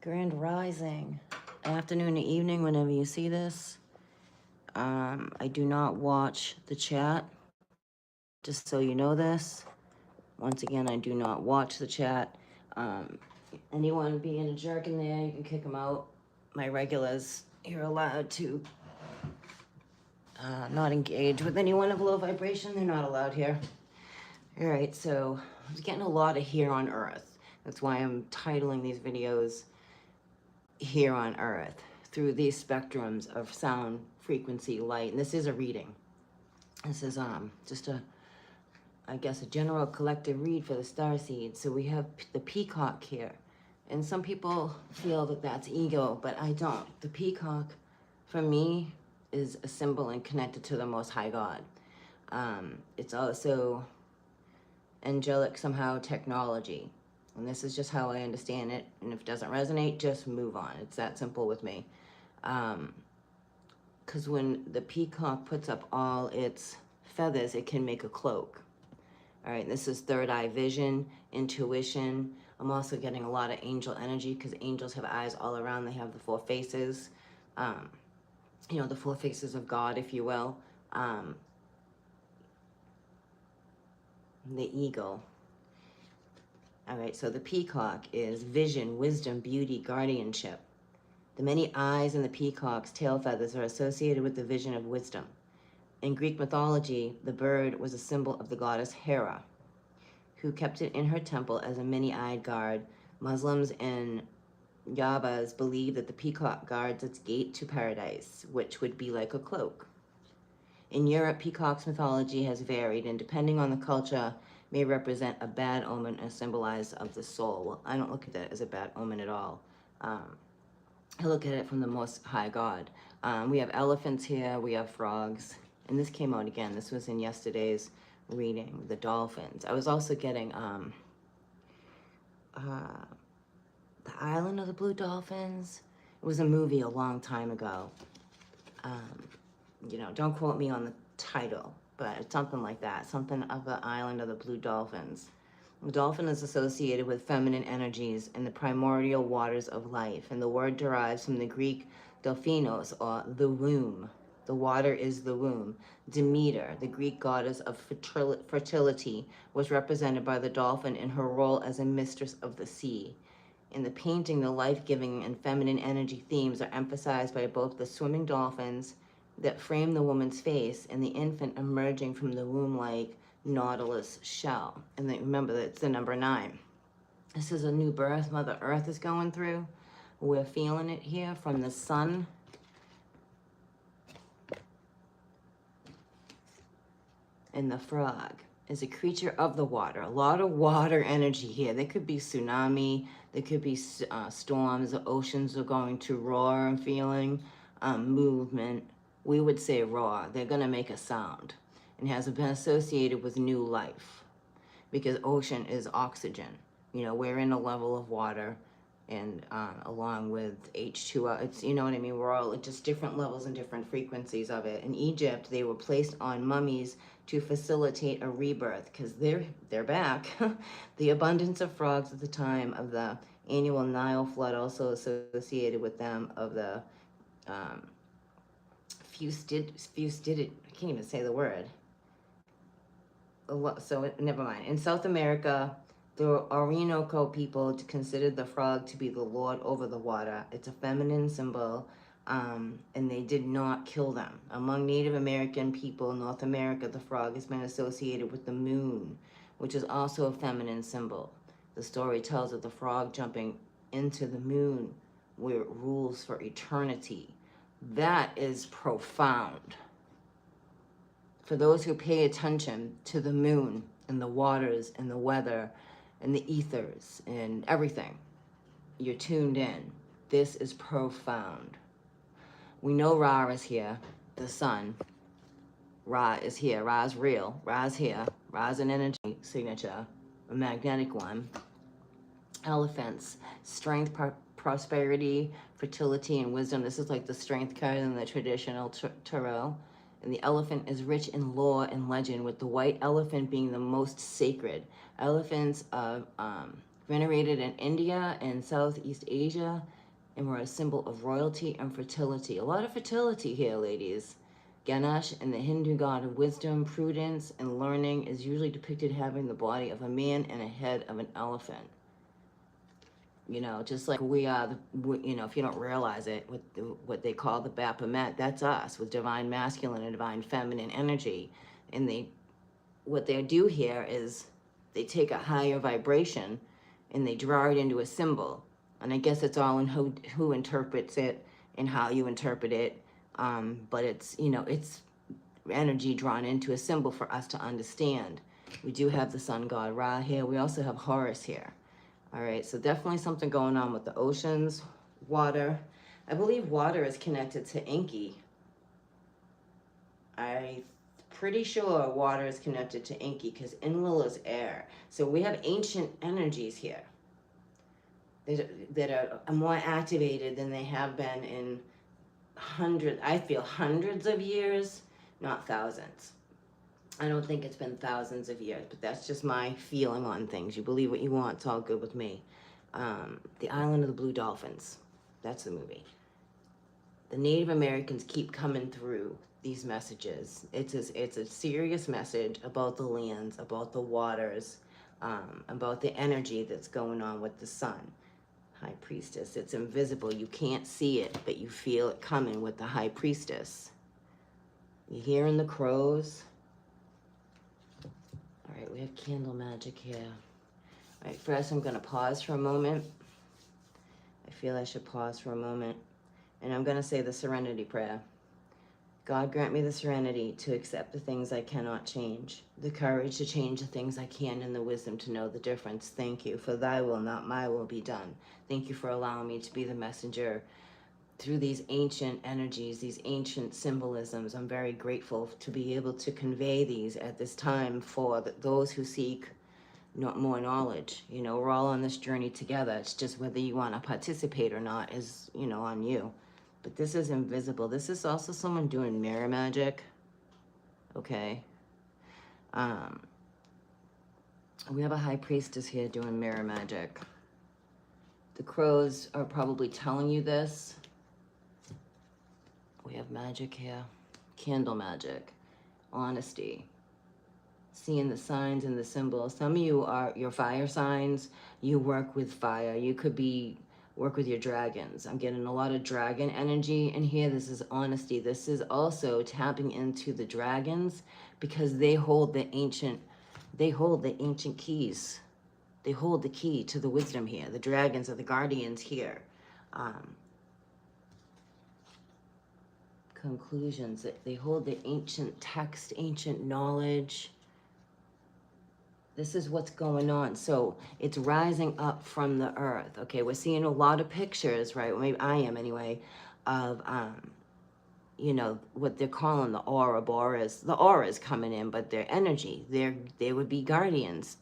Grand Rising. Afternoon to evening, whenever you see this. I do not watch the chat, just so you know this. Once again, I do not watch the chat. Anyone being a jerk in there, you can kick them out. My regulars, you're allowed to not engage with anyone of low vibration. They're not allowed here. All right, so I was getting a lot of here on Earth. That's why I'm titling these videos Here on Earth, through these spectrums of sound, frequency, light. And this is a reading. This is just I guess, a general collective read for the starseed. So we have the peacock here. And some people feel that that's ego, but I don't. The peacock, for me, is a symbol and connected to the Most High God. It's also angelic, somehow, technology. And this is just how I understand it. And if it doesn't resonate, just move on. It's that simple with me. Because when the peacock puts up all its feathers, it can make a cloak. All right, this is third eye vision, intuition. I'm also getting a lot of angel energy because angels have eyes all around. They have the four faces, you know, the four faces of God, if you will. The eagle. All right, so the peacock is vision, wisdom, beauty, guardianship. The many eyes in the peacock's tail feathers are associated with the vision of wisdom. In Greek mythology, the bird was a symbol of the goddess Hera, who kept it in her temple as a many-eyed guard. Muslims and Yabas believe that the peacock guards its gate to paradise, which would be like a cloak. In Europe, peacock's mythology has varied, and depending on the culture, may represent a bad omen or symbolize of the soul. Well, I don't look at that as a bad omen at all. I look at it from the Most High God. We have elephants here, we have frogs, and this came out again. This was in yesterday's reading, the dolphins. I was also getting the Island of the Blue Dolphins. It was a movie a long time ago. You know, don't quote me on the title, but it's something like that, something of the Island of the Blue Dolphins. The dolphin is associated with feminine energies and the primordial waters of life, and the word derives from the Greek delphinos, or the womb. The water is the womb. Demeter, the Greek goddess of fertility, was represented by the dolphin in her role as a mistress of the sea. In the painting, the life-giving and feminine energy themes are emphasized by both the swimming dolphins that frame the woman's face and the infant emerging from the womb-like nautilus shell. And then remember that it's the number 9. This is a new birth Mother Earth is going through. We're feeling it here from the sun. And the frog is a creature of the water. A lot of water energy here. There could be tsunami. There could be storms. The oceans are going to roar. I'm feeling movement. We would say roar. They're going to make a sound. And has been associated with new life. Because ocean is oxygen. You know, we're in a level of water. And along with H2O, it's, you know what I mean? We're all at just different levels and different frequencies of it. In Egypt, they were placed on mummies to facilitate a rebirth, because they're back. The abundance of frogs at the time of the annual Nile flood, also associated with them, of the Fustid, I can't even say the word. So never mind. In South America, the Orinoco people considered the frog to be the lord over the water. It's a feminine symbol, and they did not kill them. Among Native American people in North America, the frog has been associated with the moon, which is also a feminine symbol. The story tells of the frog jumping into the moon, where it rules for eternity. That is profound. For those who pay attention to the moon and the waters and the weather and the ethers and everything, you're tuned in. This is profound. We know Ra is here, the sun. Ra is here. Ra is real. Ra's here. Ra's an energy signature, a magnetic one. Elephants, strength, prosperity, fertility, and wisdom. This is like the strength card in the traditional tarot. And the elephant is rich in lore and legend, with the white elephant being the most sacred. Elephants are venerated in India and Southeast Asia, and we're a symbol of royalty and fertility. A lot of fertility here, ladies. Ganesh, and the Hindu god of wisdom, prudence, and learning, is usually depicted having the body of a man and a head of an elephant. You know, just like we are, you know, if you don't realize it, with what they call the Baphomet, that's us, with divine masculine and divine feminine energy. And what they do here is they take a higher vibration and they draw it into a symbol. And I guess it's all in who interprets it and how you interpret it. But it's, you know, it's energy drawn into a symbol for us to understand. We do have the sun god Ra here. We also have Horus here. All right, so definitely something going on with the oceans, water. I believe water is connected to Enki. I'm pretty sure water is connected to Enki because Enlil is air. So we have ancient energies here that are more activated than they have been in hundreds of years, not thousands. I don't think it's been thousands of years, but that's just my feeling on things. You believe what you want, it's all good with me. The Island of the Blue Dolphins, that's the movie. The Native Americans keep coming through these messages. It's a serious message about the lands, about the waters, about the energy that's going on with the sun. High Priestess, it's invisible. You can't see it, but you feel it coming with the High Priestess. You're hearing the crows. All right, we have candle magic here. All right, first I'm gonna pause for a moment. I feel I should pause for a moment. And I'm gonna say the serenity prayer. God grant me the serenity to accept the things I cannot change, the courage to change the things I can, and the wisdom to know the difference. Thank you, for thy will, not my will, be done. Thank you for allowing me to be the messenger through these ancient energies, these ancient symbolisms. I'm very grateful to be able to convey these at this time for those who seek more knowledge. You know, we're all on this journey together. It's just whether you want to participate or not is, you know, on you. But this is invisible. This is also someone doing mirror magic. Okay. We have a high priestess here doing mirror magic. The crows are probably telling you this. We have magic here. Candle magic. Honesty. Seeing the signs and the symbols. Some of you are your fire signs. You work with fire. You could work with your dragons. I'm getting a lot of dragon energy in here. This is honesty. This is also tapping into the dragons because they hold the ancient keys. They hold the key to the wisdom here. The dragons are the guardians here. Conclusions. They hold the ancient text, ancient knowledge. This is what's going on. So it's rising up from the earth. Okay, we're seeing a lot of pictures, right? Well, maybe I am anyway, of, you know, what they're calling the aura boreas. The aura is coming in, but their energy, they would be guardians.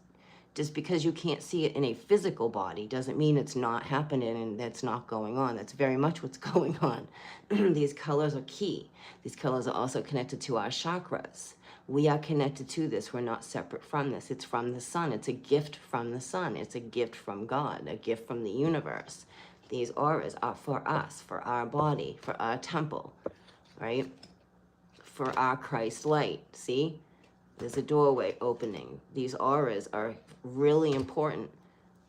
Just because you can't see it in a physical body doesn't mean it's not happening and that's not going on. That's very much what's going on. These colors are key. These colors are also connected to our chakras. We are connected to this. We're not separate from this. It's from the sun. It's a gift from the sun. It's a gift from God, a gift from the universe. These auras are for us, for our body, for our temple, right? For our Christ light. See? There's a doorway opening. These auras are really important.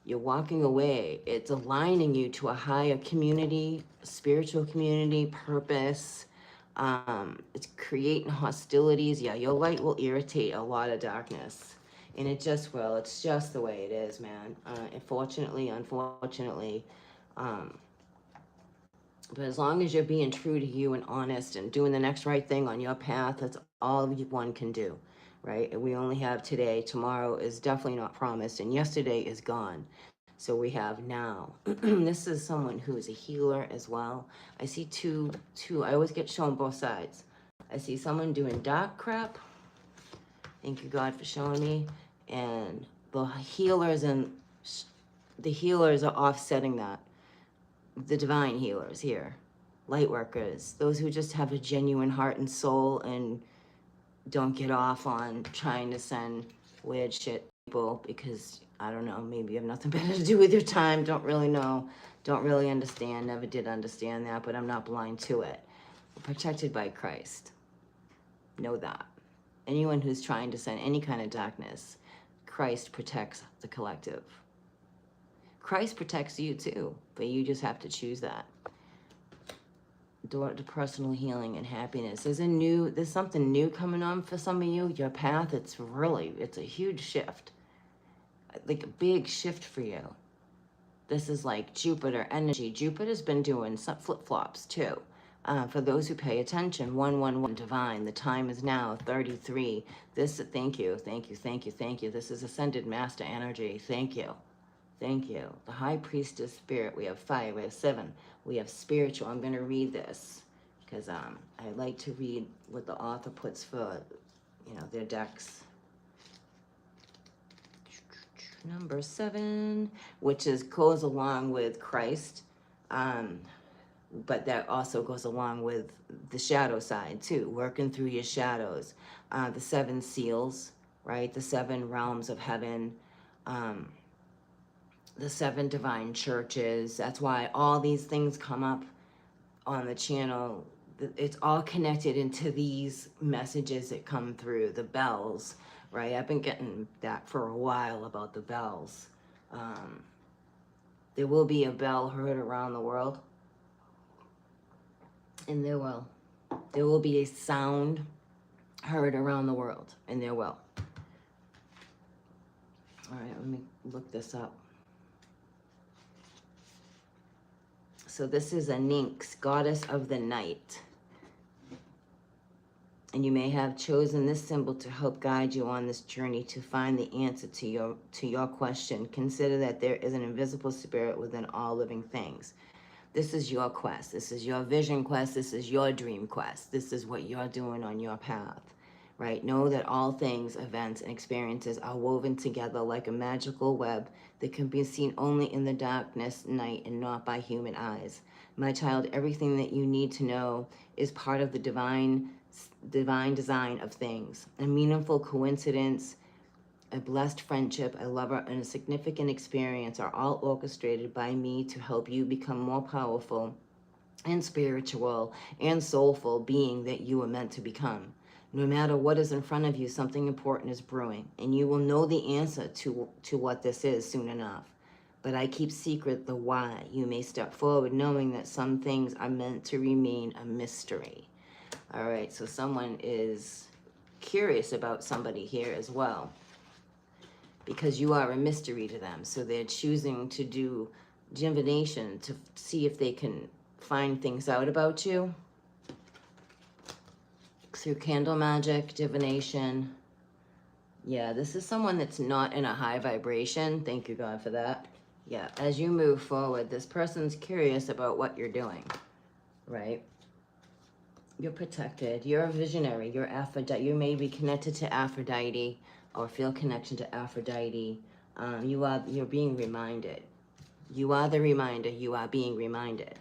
You're walking away. It's aligning you to a higher community, spiritual community, purpose. It's creating hostilities. Yeah, your light will irritate a lot of darkness. And it just will. It's just the way it is, man. Unfortunately. But as long as you're being true to you and honest and doing the next right thing on your path, that's all one can do, right? And we only have today. Tomorrow is definitely not promised, and yesterday is gone. So we have now. This is someone who is a healer as well. I see two, I always get shown both sides. I see someone doing dark crap. Thank you, God, for showing me. And the healers are offsetting that. The divine healers here, light workers, those who just have a genuine heart and soul and don't get off on trying to send weird shit to people because, I don't know, maybe you have nothing better to do with your time, don't really know. Don't really understand, never did understand that, but I'm not blind to it. We're protected by Christ. Know that. Anyone who's trying to send any kind of darkness, Christ protects the collective. Christ protects you too, but you just have to choose that. Door to personal healing and happiness. There's something new coming on for some of you. Your path, it's a huge shift. Like a big shift for you. This is like Jupiter energy. Jupiter's been doing some flip-flops too. For those who pay attention, 111 divine. The time is now 33. Thank you. This is ascended master energy. Thank you. The high priestess spirit. We have 5. We have 7. We have spiritual. I'm going to read this because I like to read what the author puts for, their decks. Number 7, which goes along with Christ, but that also goes along with the shadow side too, working through your shadows. The 7 seals, right? The 7 realms of heaven, the 7 divine churches. That's why all these things come up on the channel. It's all connected into these messages that come through, the bells, right? I've been getting that for a while about the bells. There will be a bell heard around the world. And there will be a sound heard around the world. And there will. All right, let me look this up. So this is a Nyx, goddess of the night. And you may have chosen this symbol to help guide you on this journey to find the answer to your question. Consider that there is an invisible spirit within all living things. This is your quest. This is your vision quest. This is your dream quest. This is what you're doing on your path, right? Know that all things, events, and experiences are woven together like a magical web that can be seen only in the darkness, night, and not by human eyes. My child, everything that you need to know is part of the divine design of things. A meaningful coincidence, a blessed friendship, a lover, and a significant experience are all orchestrated by me to help you become more powerful and spiritual and soulful being that you were meant to become. No matter what is in front of you, something important is brewing, and you will know the answer to what this is soon enough. But I keep secret the why. You may step forward knowing that some things are meant to remain a mystery. All right, so someone is curious about somebody here as well, because you are a mystery to them. So they're choosing to do divination to see if they can find things out about you through candle magic, divination. Yeah, this is someone that's not in a high vibration. Thank you, God, for that. Yeah, as you move forward, this person's curious about what you're doing, right? You're protected. You're a visionary. You're Aphrodite. You may be connected to Aphrodite or feel connection to Aphrodite. You're being reminded. You are the reminder. You are being reminded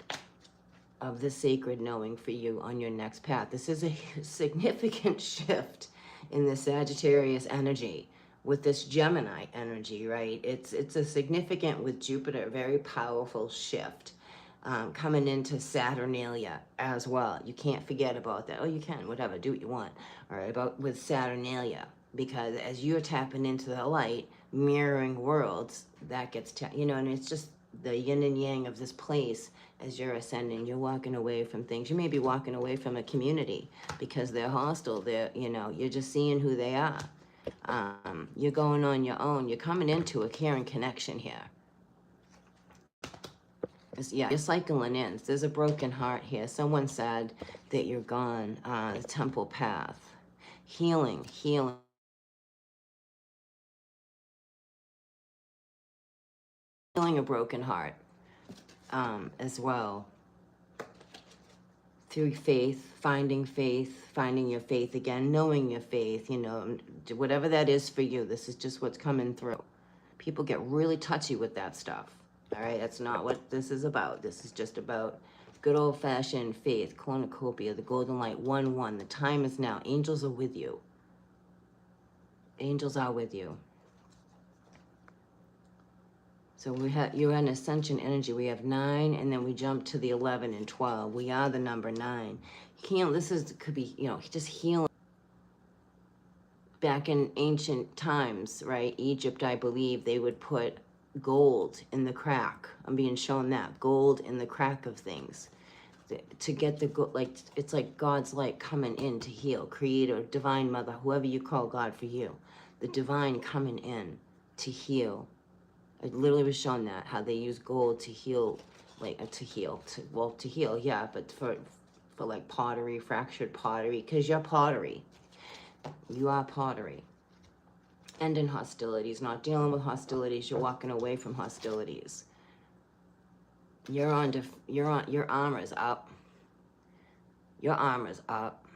of the sacred knowing for you on your next path. This is a significant shift in the Sagittarius energy with this Gemini energy, right? It's a significant, with Jupiter, very powerful shift. Coming into Saturnalia as well. You can't forget about that. Oh, you can, whatever, do what you want. All right, with Saturnalia, because as you're tapping into the light, mirroring worlds, that gets, and it's just the yin and yang of this place. As you're ascending, you're walking away from things. You may be walking away from a community because they're hostile. You're just seeing who they are. You're going on your own. You're coming into a caring connection here. Yeah, you're cycling in. There's a broken heart here. Someone said that you're gone. The temple path. Healing. Healing a broken heart as well. Through faith, finding your faith again, knowing your faith, whatever that is for you. This is just what's coming through. People get really touchy with that stuff. All right, that's not what this is about. This is just about good old-fashioned faith, cornucopia, the golden light, 1-1. The time is now. Angels are with you. Angels are with you. So you're an ascension energy. We have 9, and then we jump to the 11 and 12. We are the number 9. Could be, just healing. Back in ancient times, right? Egypt, I believe, they would put gold in the crack. I'm being shown that. Gold in the crack of things. To get the good, like, it's like God's light coming in to heal. Creator, divine mother, whoever you call God for you. The divine coming in to heal. I literally was shown that, how they use gold to heal, to heal, yeah, but for like pottery, fractured pottery, because you're pottery. You are pottery. And in hostilities, not dealing with hostilities, you're walking away from hostilities. Your armor's up. Your armor's up.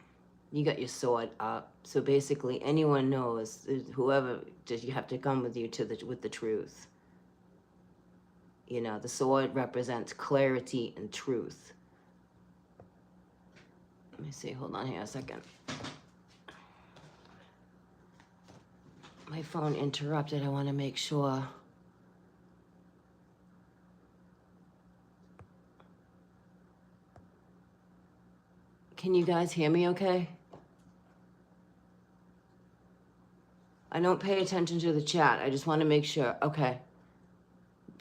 You got your sword up. So basically, anyone knows, whoever, you have to come with you with the truth. The sword represents clarity and truth. Let me see, hold on here a second. My phone interrupted, I want to make sure. Can you guys hear me okay? I don't pay attention to the chat, I just want to make sure. Okay.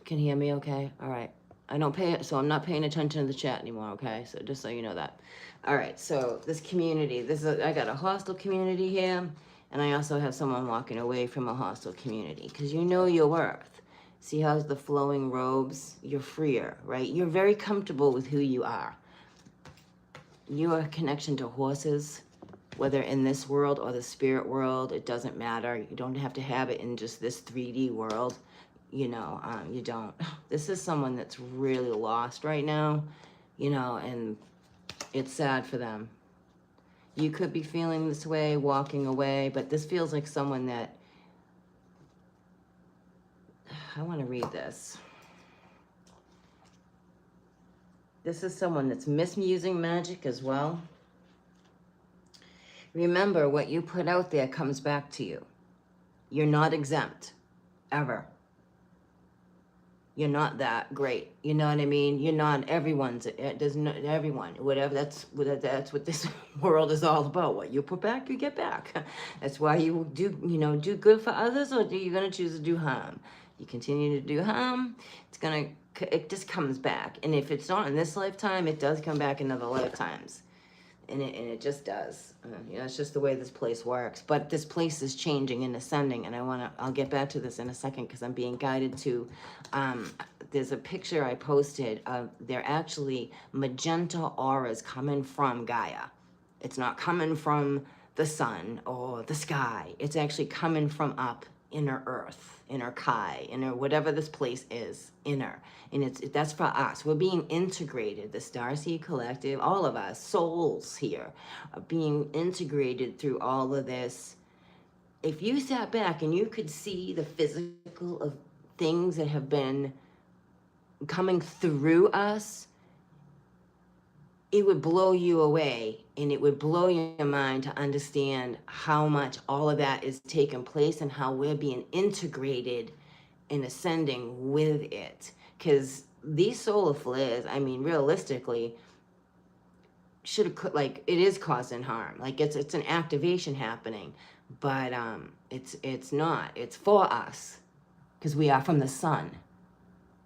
Can you hear me okay? All right. So I'm not paying attention to the chat anymore, okay? So just so you know that. All right, so this community, I got a hostile community here, and I also have someone walking away from a hostile community, because you know your worth. See how the flowing robes? You're freer, right? You're very comfortable with who you are. Your connection to horses, whether in this world or the spirit world, it doesn't matter. You don't have to have it in just this 3D world. You don't. This is someone that's really lost right now, and it's sad for them. You could be feeling this way, walking away, but this feels like someone that, I want to read this. This is someone that's misusing magic as well. Remember, what you put out there comes back to you. You're not exempt, ever. You're not that great. You know what I mean? You're not there's not everyone, whatever, that's what this world is all about. What you put back, you get back. That's why you do good for others, or you're going to choose to do harm. You continue to do harm, it just comes back. And if it's not in this lifetime, it does come back in other lifetimes. And it just does. It's just the way this place works. But this place is changing and ascending, and I'll get back to this in a second, because I'm being guided to, there's a picture I posted of, they're actually magenta auras coming from Gaia. It's not coming from the sun or the sky. It's actually coming from up inner earth, inner Kai, inner whatever this place is, inner. And that's for us. We're being integrated. The Starseed Collective, all of us, souls here, are being integrated through all of this. If you sat back and you could see the physical of things that have been coming through us, it would blow you away, and it would blow your mind to understand how much all of that is taking place and how we're being integrated and ascending with it. Because these solar flares, realistically, it is causing harm. It's an activation happening, but it's not. It's for us, because we are from the sun,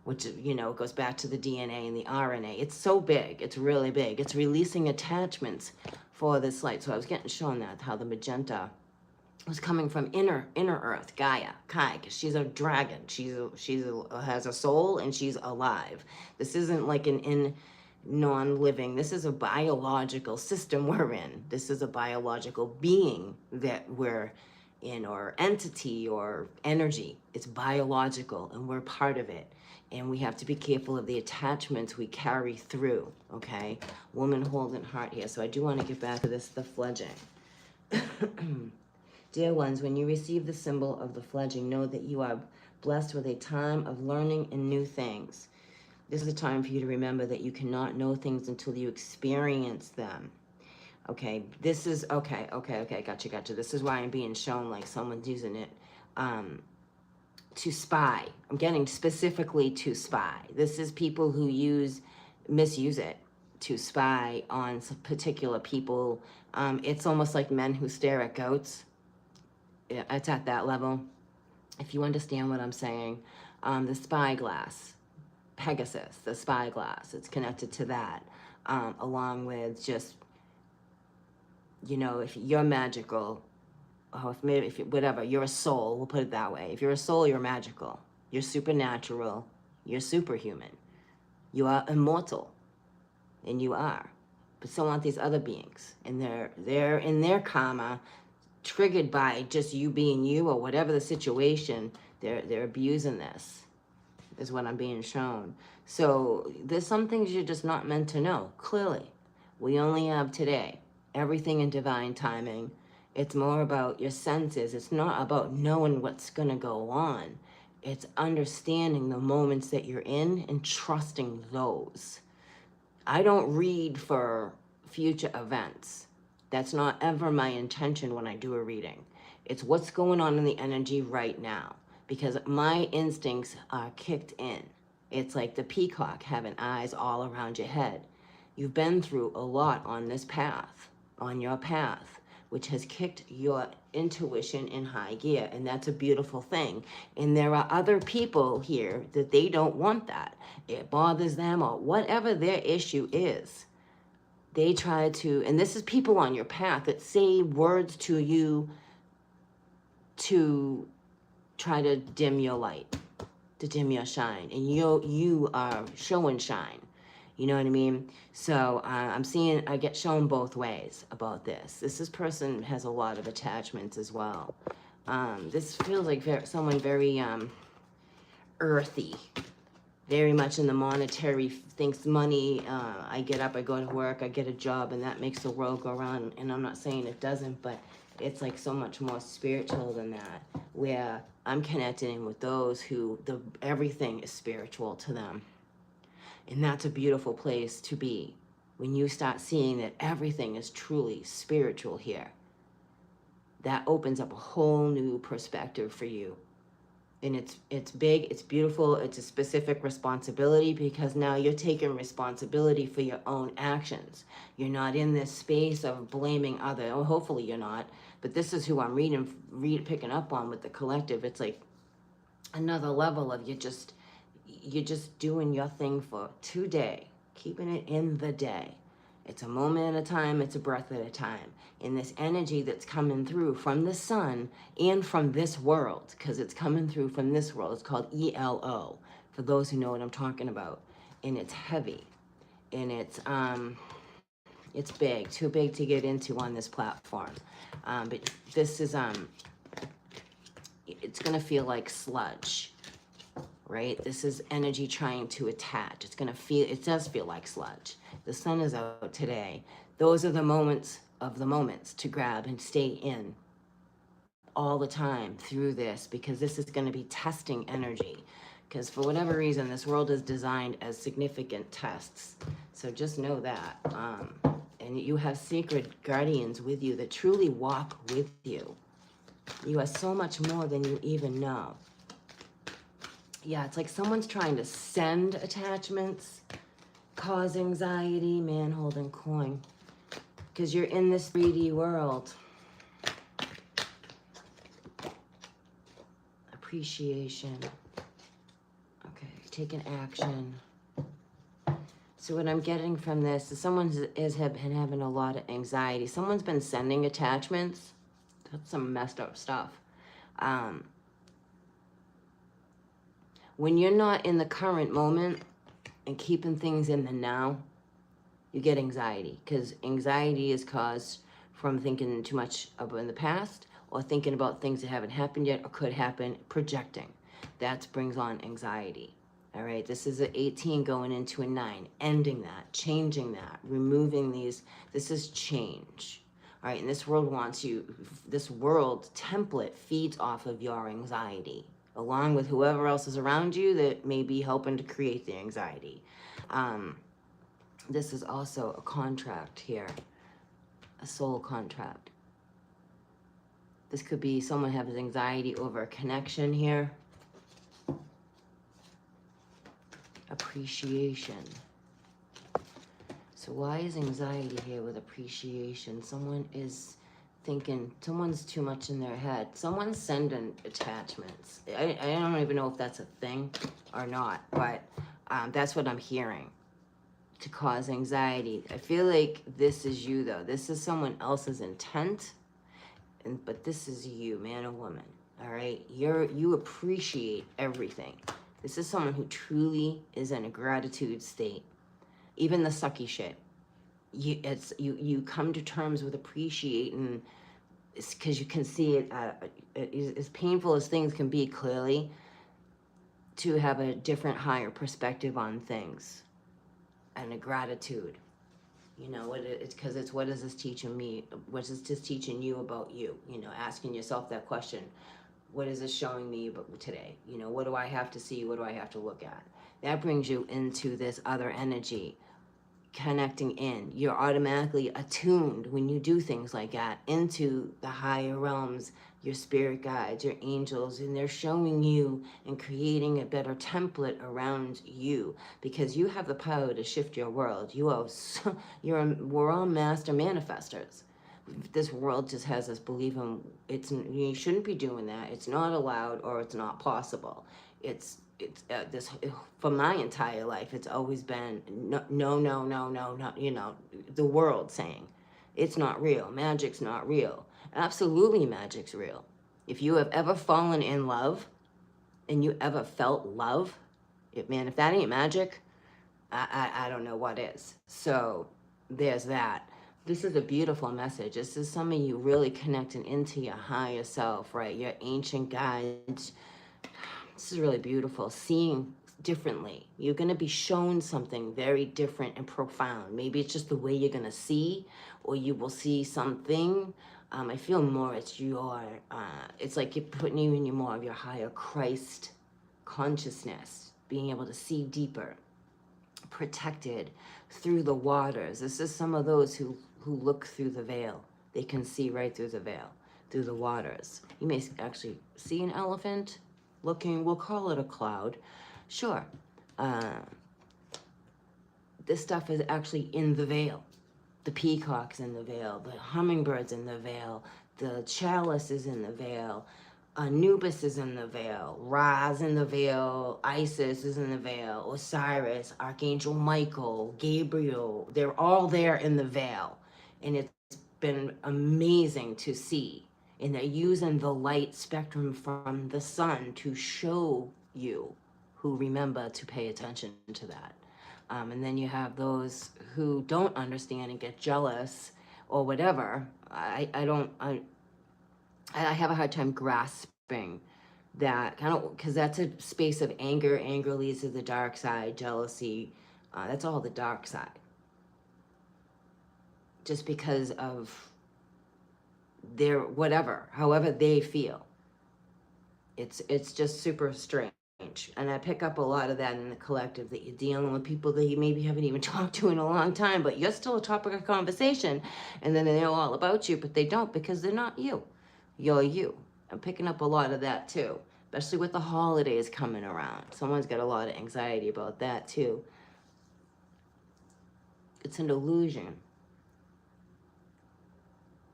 which, goes back to the DNA and the RNA. It's so big. It's really big. It's releasing attachments for this light. So I was getting shown that, how the magenta was coming from inner earth, Gaia, Kai, because she's a dragon. She's has a soul, and she's alive. This isn't like an non-living. This is a biological system we're in. This is a biological being that we're in, or entity, or energy. It's biological, and we're part of it. And we have to be careful of the attachments we carry through, okay? Woman holding heart here. So I do want to get back to this, the fledging. Dear ones, when you receive the symbol of the fledging, know that you are blessed with a time of learning and new things. This is a time for you to remember that you cannot know things until you experience them. Okay, this is, okay, gotcha. This is why I'm being shown like someone's using it. to spy. I'm getting specifically to spy. This is people who misuse it to spy on some particular people. It's almost like men who stare at goats. It's at that level. If you understand what I'm saying, the spyglass, Pegasus, the spyglass, it's connected to that, along with just, you know, if you're magical, or if maybe if whatever, you're a soul, we'll put it that way. If you're a soul, you're magical, you're supernatural, you're superhuman, you are immortal, and you are. But so aren't these other beings, and they're in their karma, triggered by just you being you or whatever the situation. They're abusing this, is what I'm being shown. So there's some things you're just not meant to know. Clearly, we only have today. Everything in divine timing. It's more about your senses. It's not about knowing what's gonna go on. It's understanding the moments that you're in and trusting those. I don't read for future events. That's not ever my intention when I do a reading. It's what's going on in the energy right now, because my instincts are kicked in. It's like the peacock having eyes all around your head. You've been through a lot on this path, on your path, which has kicked your intuition in high gear, and that's a beautiful thing. And there are other people here that they don't want that. It bothers them, or whatever their issue is. They try to, and this is people on your path that say words to you to try to dim your light, to dim your shine, and you are show and shine. You know what I mean? So I'm seeing, I get shown both ways about this. This person has a lot of attachments as well. This feels like someone very earthy, very much in the monetary, thinks money, I get up, I go to work, I get a job, and that makes the world go round. And I'm not saying it doesn't, but it's like so much more spiritual than that, where I'm connecting with those who everything is spiritual to them. And that's a beautiful place to be, when you start seeing that everything is truly spiritual here. That opens up a whole new perspective for you. And it's big, it's beautiful, it's a specific responsibility, because now you're taking responsibility for your own actions. You're not in this space of blaming others. Oh, hopefully you're not. But this is who I'm picking up on with the collective. It's like another level of you're just doing your thing for today, keeping it in the day. It's a moment at a time, it's a breath at a time. In this energy that's coming through from the sun and from this world, because it's coming through from this world. It's called ELO, for those who know what I'm talking about. And it's heavy, and it's big, too big to get into on this platform. But this is, it's gonna feel like sludge. Right? This is energy trying to attach. It does feel like sludge. The sun is out today. Those are the moments to grab and stay in all the time through this, because this is going to be testing energy. Because for whatever reason, this world is designed as significant tests. So just know that. And you have sacred guardians with you that truly walk with you. You are so much more than you even know. Yeah, it's like someone's trying to send attachments, cause anxiety, man holding coin. Because you're in this 3D world. Appreciation. Okay, taking action. So what I'm getting from this is someone has been having a lot of anxiety. Someone's been sending attachments. That's some messed up stuff. When you're not in the current moment and keeping things in the now, you get anxiety, because anxiety is caused from thinking too much about in the past, or thinking about things that haven't happened yet or could happen, projecting. That brings on anxiety. All right, this is an 18 going into a 9, ending that, changing that, removing these. This is change. All right, and this world this world template feeds off of your anxiety, along with whoever else is around you that may be helping to create the anxiety. This is also a contract here, a soul contract. This could be someone having anxiety over a connection here. Appreciation. So why is anxiety here with appreciation? Someone is thinking, someone's too much in their head. Someone's sending attachments. I don't even know if that's a thing or not, but that's what I'm hearing to cause anxiety. I feel like this is you, though. This is someone else's intent, but this is you, man or woman. All right, you appreciate everything. This is someone who truly is in a gratitude state. Even the sucky shit, you come to terms with appreciating, because you can see it, as painful as things can be, clearly, to have a different, higher perspective on things and a gratitude. You know, it's because it's, what is this teaching me? What is this teaching you about you? You know, asking yourself that question. What is this showing me about today? You know, what do I have to see? What do I have to look at? That brings you into this other energy, connecting in. You're automatically attuned when you do things like that into the higher realms, your spirit guides, your angels, and they're showing you and creating a better template around you, because you have the power to shift your world. We're all master manifestors. This world just has us believing you shouldn't be doing that. It's not allowed, or it's not possible. It's this, for my entire life, it's always been no, no, no, no, no, no. You know, the world saying it's not real. Magic's not real. Absolutely, magic's real. If you have ever fallen in love and you ever felt love, if that ain't magic, I don't know what is. So there's that. This is a beautiful message. This is some of you really connecting into your higher self, right? Your ancient guides. This is really beautiful. Seeing differently. You're going to be shown something very different and profound. Maybe it's just the way you're going to see, or you will see something. I feel more it's it's like you're putting you in more of your higher Christ consciousness, being able to see deeper, protected through the waters. This is some of those who look through the veil. They can see right through the veil, through the waters. You may actually see an elephant looking, we'll call it a cloud. Sure. This stuff is actually in the veil. The peacock's in the veil, the hummingbird's in the veil, the chalice is in the veil, Anubis is in the veil, Ra's in the veil, Isis is in the veil, Osiris, Archangel Michael, Gabriel, they're all there in the veil. And it's been amazing to see. And they're using the light spectrum from the sun to show you who remember to pay attention to that. And then you have those who don't understand and get jealous or whatever. I have a hard time grasping that, kind of, because that's a space of anger. Anger leads to the dark side. Jealousy, that's all the dark side. Just because of their whatever, however they feel. It's just super strange. And I pick up a lot of that in the collective, that you're dealing with people that you maybe haven't even talked to in a long time, but you're still a topic of conversation, and then they know all about you, but they don't, because they're not you. You're you. I'm picking up a lot of that too, especially with the holidays coming around. Someone's got a lot of anxiety about that too. It's an illusion.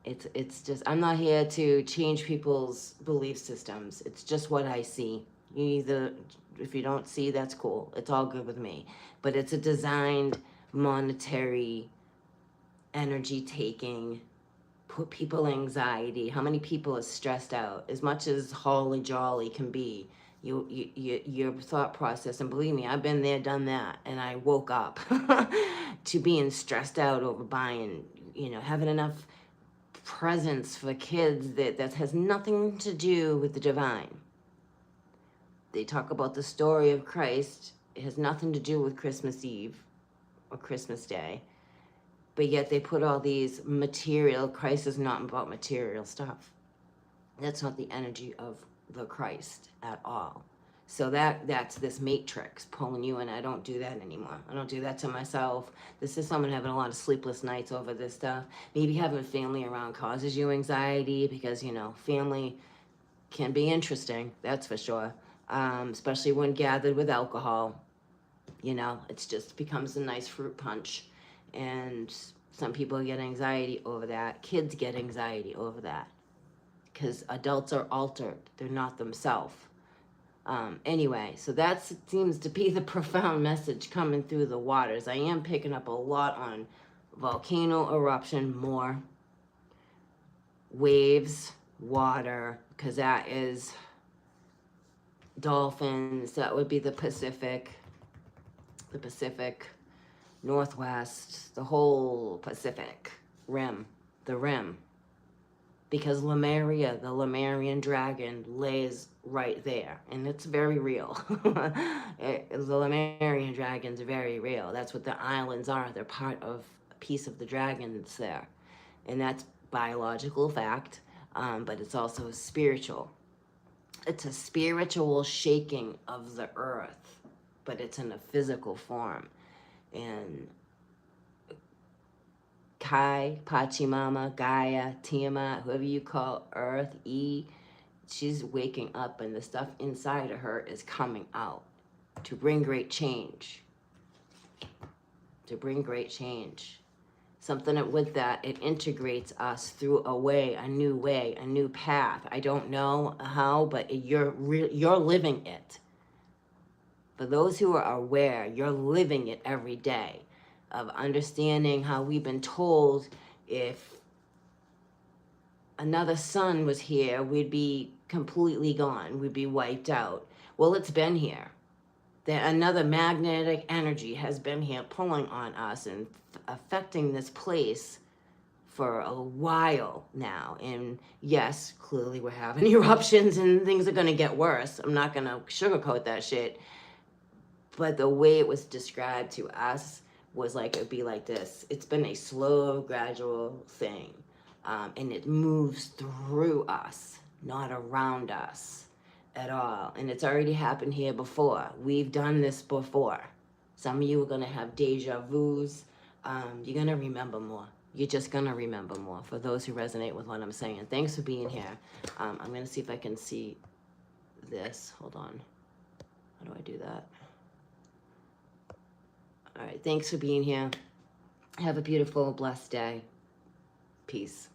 It's just, I'm not here to change people's belief systems. It's just what I see. You either, if you don't see, that's cool. It's all good with me. But it's a designed, monetary, energy taking, put people in anxiety. How many people are stressed out? As much as holly jolly can be, your thought process, and believe me, I've been there, done that, and I woke up to being stressed out over buying, having enough presents for kids that has nothing to do with the divine. They talk about the story of Christ. It has nothing to do with Christmas Eve or Christmas Day. But yet they put all these material, Christ is not about material stuff. That's not the energy of the Christ at all. So that's this matrix pulling you in. I don't do that anymore. I don't do that to myself. This is someone having a lot of sleepless nights over this stuff. Maybe having family around causes you anxiety, because, family can be interesting, that's for sure. Especially when gathered with alcohol. You know, it's just becomes a nice fruit punch. And some people get anxiety over that. Kids get anxiety over that because adults are altered. They're not themselves. Anyway, so that seems to be the profound message coming through the waters. I am picking up a lot on volcano eruption, more waves, water, because that is dolphins. That would be the Pacific Northwest, the whole Pacific rim, the rim. Because Lemuria, the Lemurian dragon, lays right there. And it's very real. The Lemurian dragon's very real. That's what the islands are. They're part of a piece of the dragon that's there. And that's biological fact, but it's also spiritual. It's a spiritual shaking of the earth, but it's in a physical form. And Kai, Pachamama, Gaia, Tiamat, whoever you call Earth, she's waking up and the stuff inside of her is coming out to bring great change. To bring great change. Something with that, it integrates us through a new path. I don't know how, but you're living it. For those who are aware, you're living it every day, of understanding how we've been told if another sun was here, we'd be completely gone. We'd be wiped out. Well, it's been here. That another magnetic energy has been here pulling on us and affecting this place for a while now. And yes, clearly we're having eruptions and things are going to get worse. I'm not going to sugarcoat that shit. But the way it was described to us was like, it'd be like this. It's been a slow, gradual thing. And it moves through us, not around us at all. And it's already happened here before. We've done this before. Some of you are going to have deja vus. You're going to remember more. You're just going to remember more for those who resonate with what I'm saying. Thanks for being here. I'm going to see if I can see this. Hold on. How do I do that? All right. Thanks for being here. Have a beautiful, blessed day. Peace.